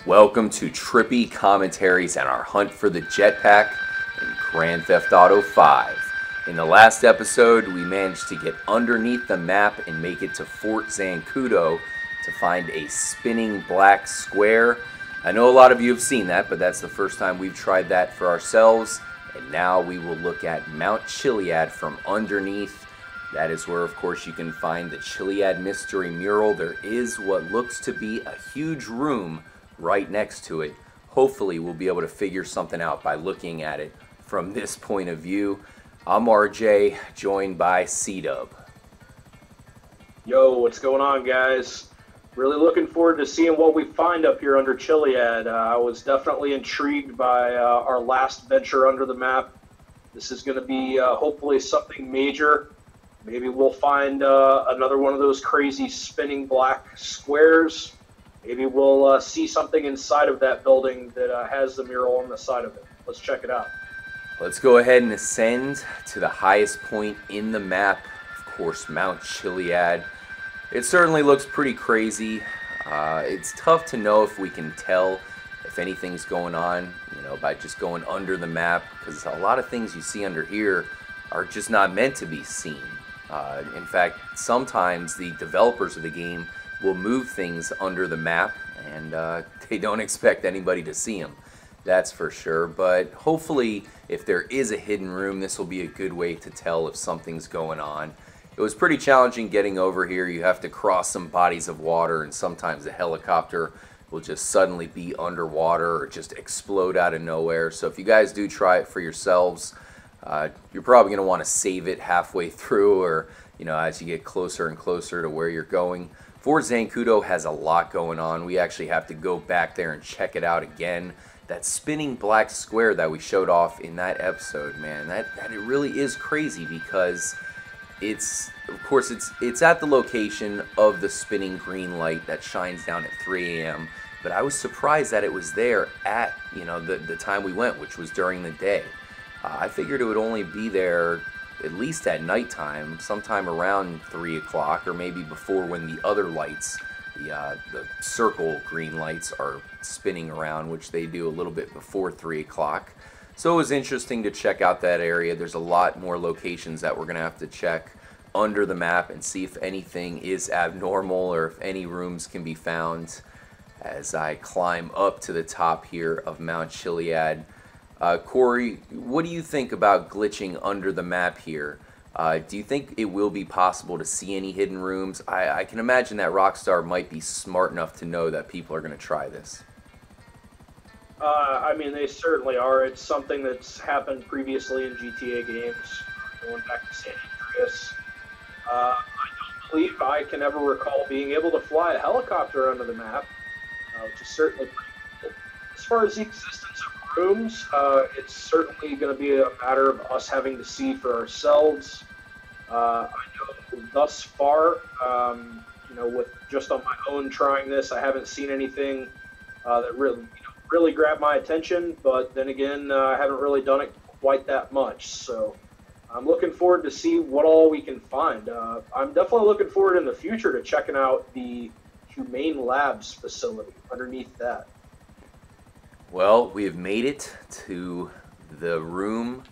Welcome to trippy commentaries and our hunt for the Jetpack in Grand Theft Auto 5. In the last episode, we managed to get underneath the map and make it to Fort Zancudo to find a spinning black square. I know a lot of you have seen that, but that's the first time we've tried that for ourselves. And now we will look at Mount Chiliad from underneath. That is where, of course, you can find the Chiliad Mystery mural. There is what looks to be a huge room right next to it. Hopefully we'll be able to figure something out by looking at it from this point of view. I'm RJ, joined by C-Dub. Yo, what's going on, guys? Really looking forward to seeing what we find up here under Chiliad. I was definitely intrigued by our last venture under the map. This is going to be hopefully something major. Maybe we'll find another one of those crazy spinning black squares. Maybe we'll see something inside of that building that has the mural on the side of it. Let's check it out. Let's go ahead and ascend to the highest point in the map, of course, Mount Chiliad. It certainly looks pretty crazy. It's tough to know if we can tell if anything's going on, by just going under the map, because a lot of things you see under here are just not meant to be seen. In fact, sometimes the developers of the game will move things under the map, and they don't expect anybody to see them. That's for sure. But hopefully, if there is a hidden room, this will be a good way to tell if something's going on. It was pretty challenging getting over here. You have to cross some bodies of water, and sometimes the helicopter will just suddenly be underwater or just explode out of nowhere. So if you guys do try it for yourselves, you're probably going to want to save it halfway through, or as you get closer and closer to where you're going. Fort Zancudo has a lot going on. We actually have to go back there and check it out again. That spinning black square that we showed off in that episode, man, that it really is crazy, because it's at the location of the spinning green light that shines down at 3 a.m. But I was surprised that it was there at the time we went, which was during the day. I figured it would only be there at least at nighttime, sometime around 3 o'clock, or maybe before, when the other lights, the circle green lights, are spinning around, which they do a little bit before 3 o'clock. So it was interesting to check out that area. There's a lot more locations that we're going to have to check under the map and see if anything is abnormal or if any rooms can be found as I climb up to the top here of Mount Chiliad. Corey, what do you think about glitching under the map here? Do you think it will be possible to see any hidden rooms? I can imagine that Rockstar might be smart enough to know that people are going to try this. I mean, they certainly are. It's something that's happened previously in GTA games, going back to San Andreas. I don't believe I can ever recall being able to fly a helicopter under the map, which is certainly pretty cool. As far as the existence of rooms, it's certainly going to be a matter of us having to see for ourselves. I know thus far, with just on my own trying this, I haven't seen anything that really grabbed my attention. But then again, I haven't really done it quite that much. So I'm looking forward to see what all we can find. I'm definitely looking forward in the future to checking out the Humane Labs facility underneath that. Well, we have made it to the room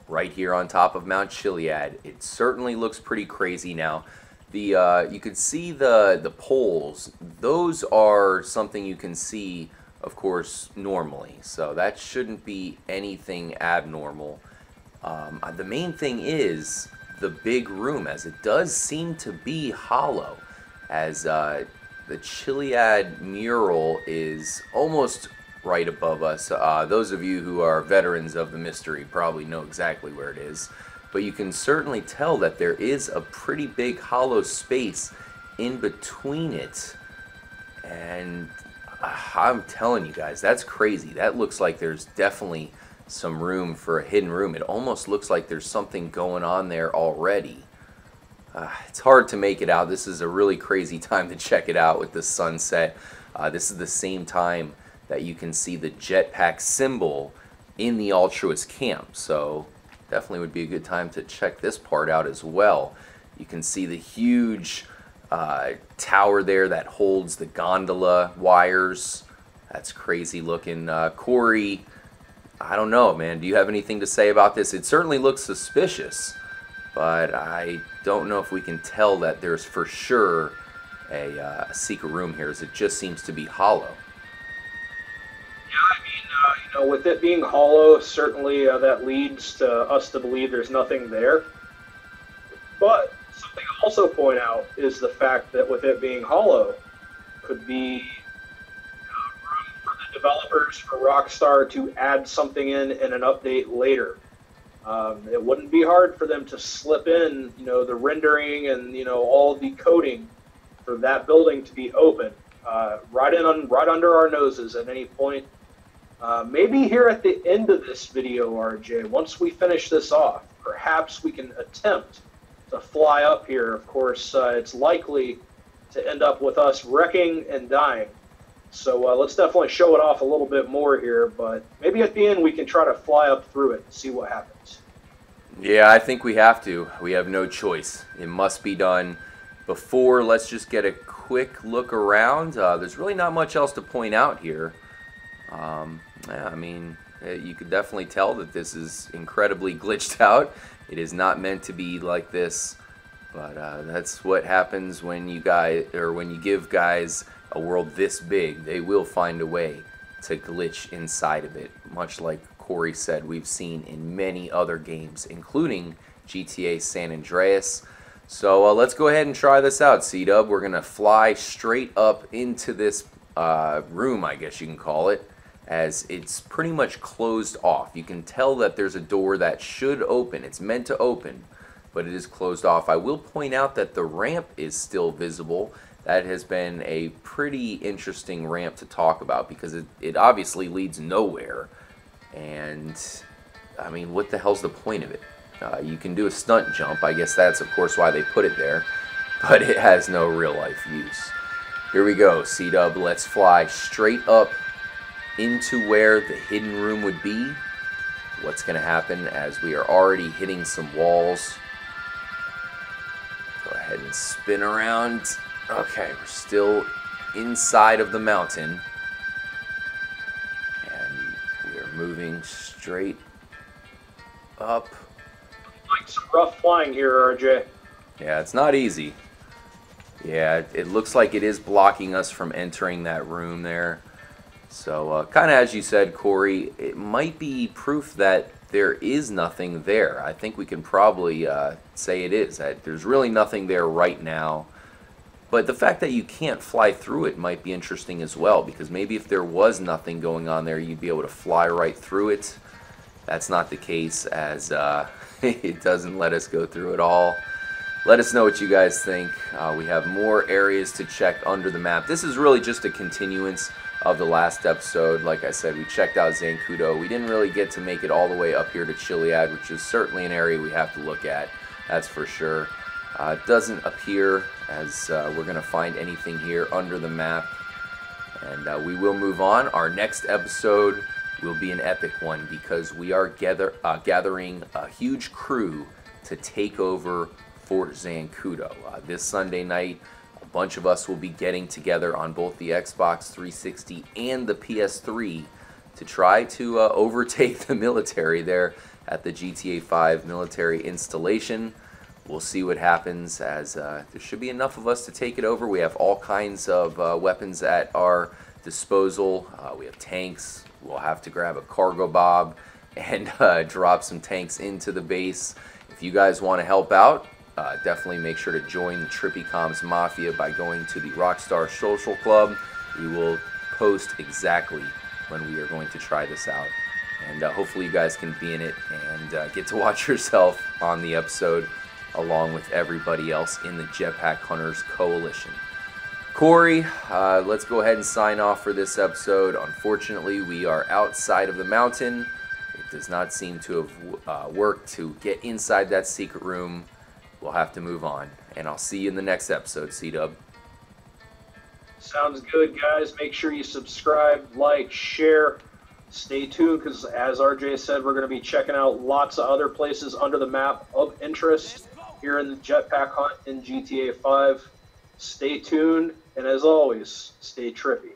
right here on top of Mount Chiliad. It certainly looks pretty crazy now. You can see the poles. Those are something you can see, of course, normally. So that shouldn't be anything abnormal. The main thing is the big room, as it does seem to be hollow, as the Chiliad mural is almost right above us. Those of you who are veterans of the mystery probably know exactly where it is, but you can certainly tell that there is a pretty big hollow space in between it, and I'm telling you guys, that's crazy. That looks like there's definitely some room for a hidden room. It almost looks like there's something going on there already. It's hard to make it out. This is a really crazy time to check it out with the sunset. This is the same time that you can see the Jetpack symbol in the Altruist camp, so definitely would be a good time to check this part out as well. You can see the huge tower there that holds the gondola wires That's crazy looking. Corey, I don't know, man. Do you have anything to say about this? It certainly looks suspicious, but I don't know if we can tell that there's for sure a secret room here, as it just seems to be hollow. Yeah, I mean, with it being hollow, certainly that leads to us to believe there's nothing there. But something to also point out is the fact that with it being hollow, could be room for the developers, for Rockstar to add something in an update later. It wouldn't be hard for them to slip in, the rendering and all the coding for that building to be open, right under our noses at any point. Maybe here at the end of this video, RJ, once we finish this off, perhaps we can attempt to fly up here. Of course, it's likely to end up with us wrecking and dying. So let's definitely show it off a little bit more here, but maybe at the end we can try to fly up through it and see what happens. Yeah, I think we have to. We have no choice. It must be done. Before, let's just get a quick look around. There's really not much else to point out here. Yeah, I mean, you could definitely tell that this is incredibly glitched out. It is not meant to be like this, but that's what happens when you give guys a world this big. They will find a way to glitch inside of it, much like Corey said we've seen in many other games, including GTA San Andreas. So let's go ahead and try this out, C-Dub. We're gonna fly straight up into this room, I guess you can call it, as it's pretty much closed off. You can tell that there's a door that should open. It's meant to open, but it is closed off. I will point out that the ramp is still visible. That has been a pretty interesting ramp to talk about because it obviously leads nowhere. And, I mean, what the hell's the point of it? You can do a stunt jump. I guess that's, of course, why they put it there. But it has no real-life use. Here we go, C-Dub. Let's fly straight up into where the hidden room would be. What's going to happen as we are already hitting some walls. Go ahead and spin around. Okay, we're still inside of the mountain. And we are moving straight up. Like some rough flying here, RJ. Yeah, it's not easy. Yeah, it looks like it is blocking us from entering that room there. So, kind of as you said, Corey, it might be proof that there is nothing there. I think we can probably say it is. That there's really nothing there right now. But the fact that you can't fly through it might be interesting as well, because maybe if there was nothing going on there, you'd be able to fly right through it. That's not the case, as it doesn't let us go through it all. Let us know what you guys think. We have more areas to check under the map. This is really just a continuance of the last episode. Like I said, we checked out Zancudo. We didn't really get to make it all the way up here to Chiliad, which is certainly an area we have to look at. That's for sure. It doesn't appear as we're going to find anything here under the map. And we will move on. Our next episode will be an epic one because we are gathering a huge crew to take over Fort Zancudo. This Sunday night, a bunch of us will be getting together on both the Xbox 360 and the PS3 to try to overtake the military there at the GTA 5 military installation. We'll see what happens, as there should be enough of us to take it over. We have all kinds of weapons at our disposal. We have tanks. We'll have to grab a cargo bob and drop some tanks into the base. If you guys want to help out, definitely make sure to join the TrippyComs Mafia by going to the Rockstar Social Club. We will post exactly when we are going to try this out. And hopefully you guys can be in it and get to watch yourself on the episode along with everybody else in the Jetpack Hunters Coalition. Corey, let's go ahead and sign off for this episode. Unfortunately, we are outside of the mountain. It does not seem to have worked to get inside that secret room. We'll have to move on. And I'll see you in the next episode, C-Dub. Sounds good, guys. Make sure you subscribe, like, share. Stay tuned, because as RJ said, we're going to be checking out lots of other places under the map of interest here in the Jetpack Hunt in GTA 5. Stay tuned, and as always, stay trippy.